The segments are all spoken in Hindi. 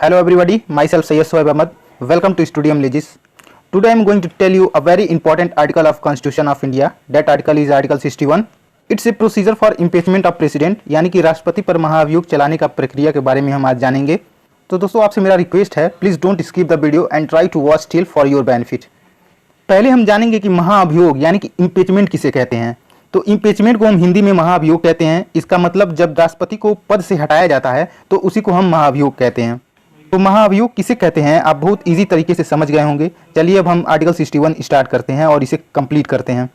Hello everybody, myself Sayyid Sohaib Ahmed. Welcome to Studium Legis. Today I am going to tell you a very important article of Constitution of India. That article is Article 61. It's a procedure for impeachment of president, यानी कि राष्ट्रपति पर महाभियोग चलाने का प्रक्रिया के बारे में हम आज जानेंगे। तो दोस्तों आपसे मेरा रिक्वेस्ट है, please don't skip the video and try to watch till for your benefit. पहले हम जानेंगे कि महाअभियोग यानी कि इम्पीचमेंट किसे कहते हैं। तो इम्पीचमेंट को हम हिंदी में महाअभियोग कहते हैं। इसका मतलब जब राष्ट्रपति को पद से हटाया जाता है तो उसी को हम महाअभियोग कहते हैं। तो महाअभियोग किसे कहते हैं आप बहुत इजी तरीके से समझ गए होंगे। चलिए अब हम आर्टिकल 61 स्टार्ट करते हैं और इसे कंप्लीट करते हैं।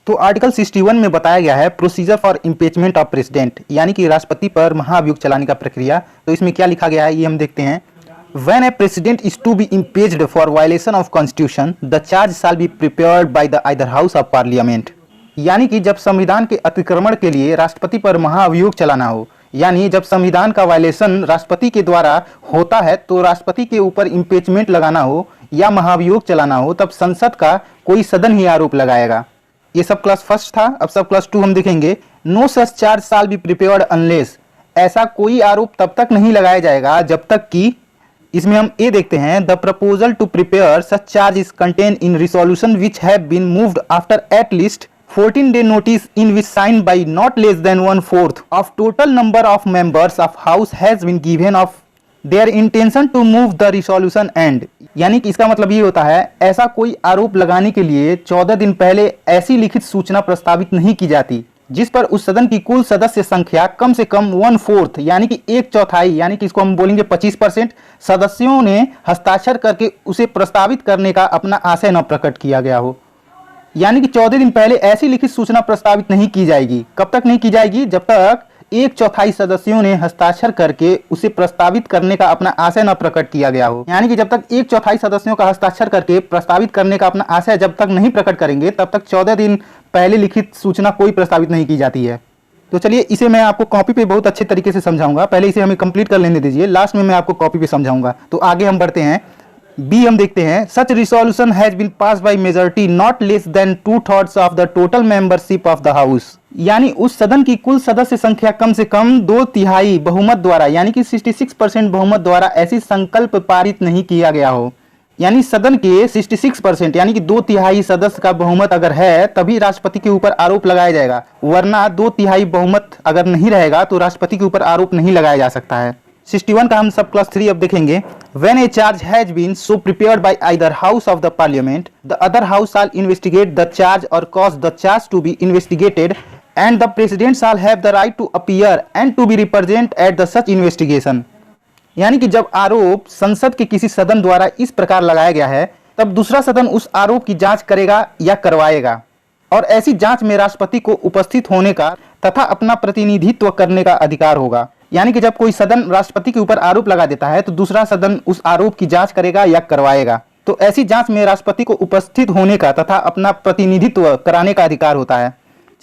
तो आर्टिकल 61 में बताया गया है procedure for impeachment of president, यानी कि राष्ट्रपति पर महाअभियोग चलाने का प्रक्रिया। तो इसमें क्या लिखा गया है ये हम देखते हैं। When a president is to be impeached for violation of constitution, the charge shall be prepared by the either house of parliament। यानी कि जब संविधान के अतिक्रमण के लिए राष्ट्रपति पर महाअभियोग चलाना हो, यानी जब संविधान का वायलेशन राष्ट्रपति के द्वारा होता है तो राष्ट्रपति के ऊपर इम्पीचमेंट लगाना हो या महाअभियोग चलाना हो, तब संसद का कोई सदन ही आरोप लगाएगा। ये सब क्लास फर्स्ट था। अब सब क्लास 2 हम देखेंगे। No such charge shall be prepared unless, ऐसा कोई आरोप तब तक नहीं लगाया जाएगा जब तक कि, इसमें हम ए देखते हैं, the proposal to prepare such charge is contain in resolution which have been moved after at least 14-day notice in which signed by not less than 1/4 of total number of members of house has been given of their intention to move the resolution and, यानी कि इसका मतलब ये होता है ऐसा कोई आरोप लगाने के लिए 14 दिन पहले ऐसी लिखित सूचना प्रस्तावित नहीं की जाती जिस पर उस सदन की कुल सदस्य संख्या कम से कम 1/4 यानी कि 1/4 यानी कि इसको हम बोलेंगे 25% सदस्यों ने हस्ताक्षर करके उसे प्रस्तावित करने का अपना आशय न प्रकट किया गया हो। यानी कि 14 दिन पहले ऐसी लिखित सूचना प्रस्तावित नहीं की जाएगी। कब तक नहीं की जाएगी? जब तक 1/4 सदस्यों ने हस्ताक्षर करके उसे प्रस्तावित करने का अपना आशय न प्रकट किया गया हो। यानी कि जब तक 1/4 सदस्यों का हस्ताक्षर करके प्रस्तावित करने का अपना आशय जब तक नहीं प्रकट करेंगे तब तक 14 दिन पहले लिखित सूचना कोई प्रस्तावित नहीं की जाती है। तो चलिए इसे मैं आपको कॉपी पे बहुत अच्छे तरीके से समझाऊंगा। पहले इसे हमें कंप्लीट कर लेने दीजिए, लास्ट में मैं आपको कॉपी पे समझाऊंगा। तो आगे हम बढ़ते हैं। बी हम देखते हैं। Such resolution has been pass by majority not less than 2/3 of the total membership of the house, यानी उस सदन की कुल सदस्य संख्या कम से कम 2/3 बहुमत द्वारा यानी कि 66% बहुमत द्वारा ऐसी संकल्प पारित नहीं किया गया हो। यानी सदन के 66% यानी कि 2/3 सदस्य का बहुमत अगर है तभी राष्ट्रपति के ऊपर आरोप लगाया जाएगा, वरना 2/3 बहुमत अगर नहीं रहेगा तो राष्ट्रपति के ऊपर आरोप नहीं लगाया जा सकता है। 61 का हम सब क्लास 3 अब देखेंगे। When a charge has been so prepared by either house of the parliament, the other house shall investigate the charge or cause the charge to be investigated, and the president shall have the right to appear and to be represent at the such investigation। यानी कि जब आरोप संसद के किसी सदन द्वारा इस प्रकार लगाया गया है तब दूसरा सदन उस आरोप की जांच करेगा या करवाएगा, और ऐसी जांच में राष्ट्रपति को उपस्थित होने का तथा अपना प्रतिनिधित्व करने का अधिकार होगा। यानी कि जब कोई सदन राष्ट्रपति के ऊपर आरोप लगा देता है तो दूसरा सदन उस आरोप की जांच करेगा या करवाएगा। तो ऐसी जांच में राष्ट्रपति को उपस्थित होने का तथा अपना प्रतिनिधित्व कराने का अधिकार होता है।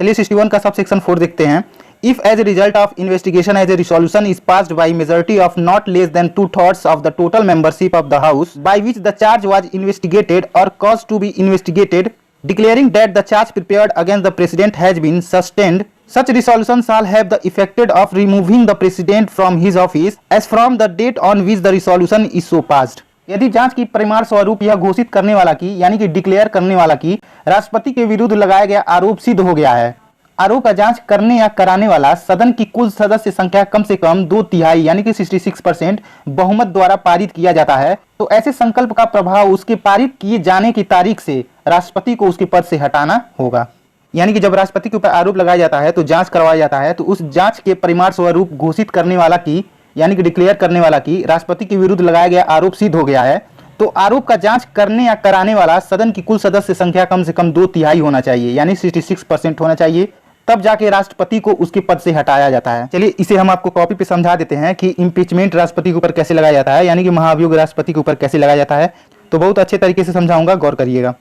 चलिए 61 का सब सेक्शन 4 देखते हैं। If as a result of investigation as a resolution is passed by majority of not less than 2/3 of the total membership of the house by which the charge was investigated और cause to be investigated, declaring that the charge prepared against the president has been sustained, such resolution shall have the effect of removing the president from his office as from the date on which the resolution is so passed। यदि जांच की परिमाण स्वरूप यह घोषित करने वाला की यानी कि डिक्लेयर करने वाला की राष्ट्रपति के विरुद्ध लगाया गया आरोप सिद्ध हो गया है, आरोप का जांच करने या कराने वाला सदन की कुल सदस्य संख्या कम से कम 2/3 यानी कि 66% बहुमत द्वारा पारित किया जाता है, तो ऐसे संकल्प का प्रभाव उसके पारित किए जाने की तारीख से राष्ट्रपति को उसके पद से हटाना होगा। यानी कि जब राष्ट्रपति के ऊपर आरोप लगाया जाता है तो जांच करवाया जाता है, तो उस जांच के परिमाण स्वरूप घोषित करने वाला की यानी कि डिक्लेयर करने वाला की राष्ट्रपति के विरुद्ध लगाया गया आरोप सिद्ध हो गया है, तो आरोप का जांच करने या कराने वाला सदन की कुल सदस्य संख्या कम से कम 2/3 होना चाहिए यानी 66% होना चाहिए, तब जाके राष्ट्रपति को उसके पद से हटाया जाता है। चलिए इसे हम आपको कॉपी पे समझा देते हैं कि इम्पीचमेंट राष्ट्रपति के ऊपर कैसे लगाया जाता है, यानी कि महाअभियोग राष्ट्रपति के ऊपर कैसे लगाया जाता है। तो बहुत अच्छे तरीके से समझाऊंगा, गौर करिएगा।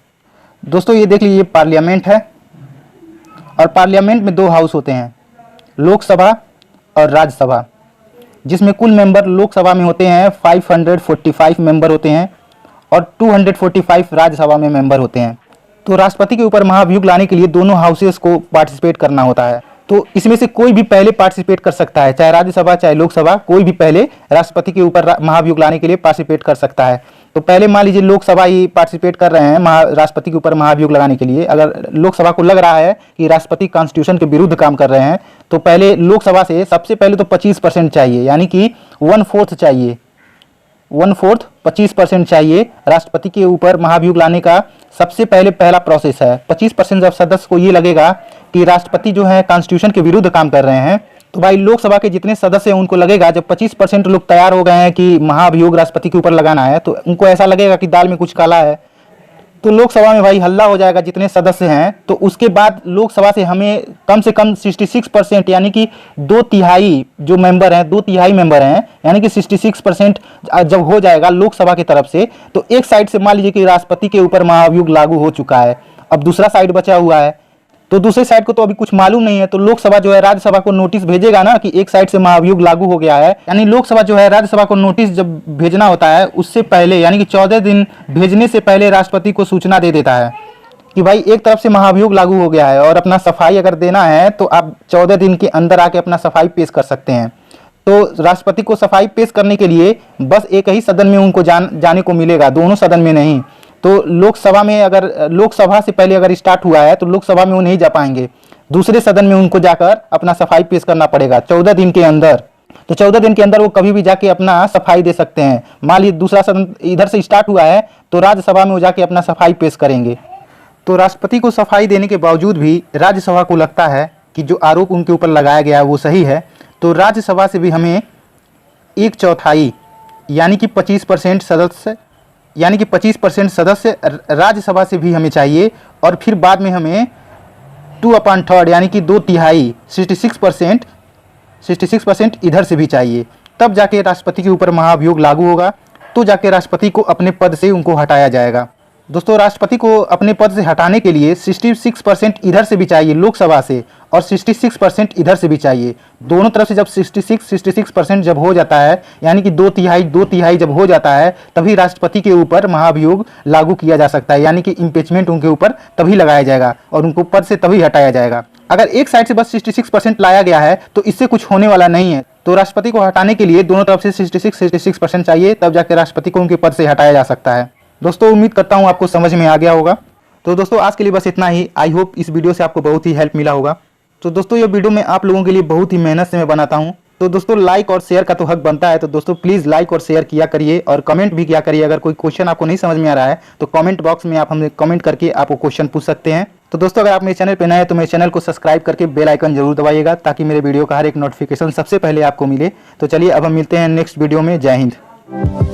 दोस्तों ये देख लीजिए पार्लियामेंट है, और पार्लियामेंट में 2 हाउस होते हैं, लोकसभा और राज्यसभा, जिसमें कुल मेंबर लोकसभा में होते हैं 545 मेंबर होते हैं और 245 राज्यसभा में मेंबर होते हैं। तो राष्ट्रपति के ऊपर महाभियोग लाने के लिए दोनों हाउसेस को पार्टिसिपेट करना होता है। तो इसमें से कोई भी पहले पार्टिसिपेट कर सकता है, चाहे राज्यसभा चाहे लोकसभा, कोई भी पहले राष्ट्रपति के ऊपर महाभियोग लाने के लिए पार्टिसिपेट कर सकता है। तो पहले मान लीजिए लोकसभा ही पार्टिसिपेट कर रहे हैं राष्ट्रपति के ऊपर महाभियोग लगाने के लिए। अगर लोकसभा को लग रहा है कि राष्ट्रपति कॉन्स्टिट्यूशन के विरुद्ध काम कर रहे हैं, तो पहले लोकसभा से सबसे पहले तो 25% चाहिए, यानी कि 1/4 चाहिए, 1/4 25% चाहिए राष्ट्रपति के ऊपर महाभियोग लाने का। सबसे पहले पहला प्रोसेस है 25% जब सदस्य को ये लगेगा कि राष्ट्रपति जो है कॉन्स्टिट्यूशन के विरुद्ध काम कर रहे हैं, तो भाई लोकसभा के जितने सदस्य हैं उनको लगेगा, जब 25% लोग तैयार हो गए हैं कि महाभियोग राष्ट्रपति के ऊपर लगाना है, तो उनको ऐसा लगेगा कि दाल में कुछ काला है, तो लोकसभा में भाई हल्ला हो जाएगा जितने सदस्य हैं। तो उसके बाद लोकसभा से हमें कम से कम 66% यानी कि 2/3 जो मेंबर हैं, 2/3 मेंबर हैं, यानी कि 66% जब हो जाएगा लोकसभा की तरफ से, तो एक साइड से मान लीजिए कि राष्ट्रपति के ऊपर महाभियोग लागू हो चुका है, अब दूसरा साइड बचा हुआ है, तो दूसरे साइड को तो अभी कुछ मालूम नहीं है, तो लोकसभा जो है राज्यसभा को नोटिस भेजेगा ना कि एक साइड से महाभियोग लागू हो गया है। यानी लोकसभा जो है राज्यसभा को नोटिस जब भेजना होता है उससे पहले, यानी कि 14 दिन भेजने से पहले राष्ट्रपति को सूचना दे देता है कि भाई एक तरफ से महाभियोग लागू हो गया है और अपना सफाई अगर देना है तो आप 14 दिन के अंदर आके अपना सफाई पेश कर सकते हैं। तो राष्ट्रपति को सफाई पेश करने के लिए बस एक ही सदन में उनको जाने को मिलेगा, दोनों सदन में नहीं। तो लोकसभा में अगर लोकसभा से पहले अगर स्टार्ट हुआ है तो लोकसभा में वो नहीं जा पाएंगे, दूसरे सदन में उनको जाकर अपना सफाई पेश करना पड़ेगा 14 दिन के अंदर। तो 14 दिन के अंदर वो कभी भी जाके अपना सफाई दे सकते हैं। मान लीजिए दूसरा सदन इधर से स्टार्ट हुआ है तो राज्यसभा में वो जाके अपना सफाई पेश करेंगे। तो राष्ट्रपति को सफाई देने के बावजूद भी राज्यसभा को लगता है कि जो आरोप उनके ऊपर लगाया गया है वो सही है, तो राज्यसभा से भी हमें 1/4 यानी कि 25% सदस्य, यानी कि 25% सदस्य राज्यसभा से भी हमें चाहिए, और फिर बाद में हमें 2/3 यानी कि 2/3 66% इधर से भी चाहिए। तब जाके राष्ट्रपति के ऊपर महाभियोग लागू होगा, तो जाके राष्ट्रपति को अपने पद से उनको हटाया जाएगा। दोस्तों, राष्ट्रपति को अपने पद से हटाने के लिए 66% इधर से भी चाहिए लोकसभा से, और 66% इधर से भी चाहिए। दोनों तरफ से जब 66% जब हो जाता है, यानी कि 2/3 जब हो जाता है, तभी राष्ट्रपति के ऊपर महाभियोग लागू किया जा सकता है, यानी कि इम्पीचमेंट उनके ऊपर तभी लगाया जाएगा और उनको पद से तभी हटाया जाएगा। अगर एक साइड से बस 66% लाया गया है तो इससे कुछ होने वाला नहीं है। तो राष्ट्रपति को हटाने के लिए दोनों तरफ से 66% चाहिए, तब जाकर राष्ट्रपति को उनके पद से हटाया जा सकता है। दोस्तों, उम्मीद करता हूँ आपको समझ में आ गया होगा। तो दोस्तों, आज के लिए बस इतना ही। आई होप इस वीडियो से आपको बहुत ही हेल्प मिला होगा। तो दोस्तों, ये वीडियो मैं आप लोगों के लिए बहुत ही मेहनत से मैं बनाता हूँ, तो दोस्तों लाइक और शेयर का तो हक बनता है। तो दोस्तों प्लीज़ लाइक और शेयर किया करिए और कमेंट भी किया करिए। अगर कोई क्वेश्चन आपको नहीं समझ में आ रहा है तो कमेंट बॉक्स में आप हमें कमेंट करके आपको क्वेश्चन पूछ सकते हैं। तो दोस्तों, अगर आप मेरे चैनल पर नए हैं तो मेरे चैनल को सब्सक्राइब करके बेल आइकन जरूर दबाइएगा, ताकि मेरे वीडियो का हर एक नोटिफिकेशन सबसे पहले आपको मिले। तो चलिए अब हम मिलते हैं नेक्स्ट वीडियो में। जय हिंद।